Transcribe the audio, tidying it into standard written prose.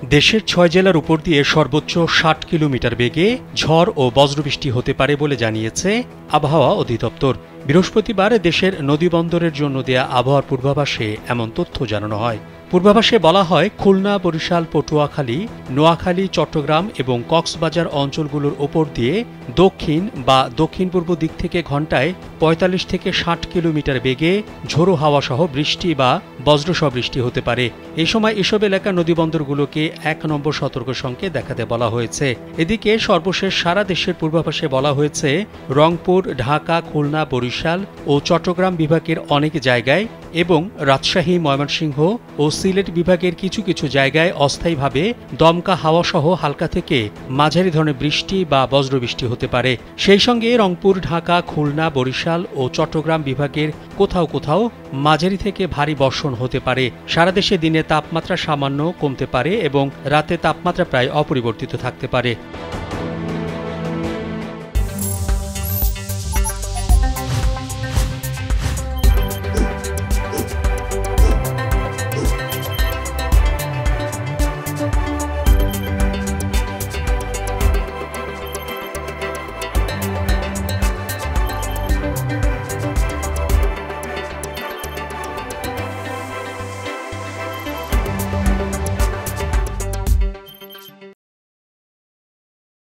দেশের ৬ জেলার উপর দিয়ে সর্বোচ্চ ৬০ কিলোমিটার বেগে ঝড় ও বজ্রবৃষ্টি হতে পারে বলে জানিয়েছে আবহাওয়া অধিদপ্তর। বৃহস্পতিবার দেশের নদীবন্দরের জন্য দেয়া আবহাওয়ার পূর্বাভাসে এমন তথ্য জানানো হয়। পূর্বাভাসে বলা হয়, খুলনা, বরিশাল, পটুয়াখালী, নোয়াখালী, চট্টগ্রাম এবং কক্সবাজার অঞ্চলগুলোর ওপর দিয়ে দক্ষিণ বা দক্ষিণ পূর্ব দিক থেকে ঘণ্টায় ৪৫ থেকে ৬০ কিলোমিটার বেগে ঝোড়ো হাওয়া সহ বৃষ্টি বা বজ্রসহ বৃষ্টি হতে পারে। এই সময় এসব এলাকার নদীবন্দরগুলোকে ১ নম্বর সতর্ক সংকেত দেখাতে বলা হয়েছে। এদিকে সর্বশেষ সারা দেশের পূর্বাভাসে বলা হয়েছে, রংপুর, ঢাকা, খুলনা, বরিশাল ও চট্টগ্রাম বিভাগের অনেক জায়গায় এবং রাজশাহী, ময়মনসিংহ ও সিলেট বিভাগের কিছু কিছু জায়গায় অস্থায়ীভাবে দমকা হাওয়া সহ হালকা থেকে মাঝারি ধরনের বৃষ্টি বা বজ্রবৃষ্টি হতে পারে। সেই সঙ্গে রংপুর, ঢাকা, খুলনা, বরিশাল ও চট্টগ্রাম বিভাগের কোথাও কোথাও মাঝারি থেকে ভারী বর্ষণ হতে পারে। সারা দেশে দিনে তাপমাত্রা সামান্য কমতে পারে এবং রাতে তাপমাত্রা প্রায় অপরিবর্তিত থাকতে পারে।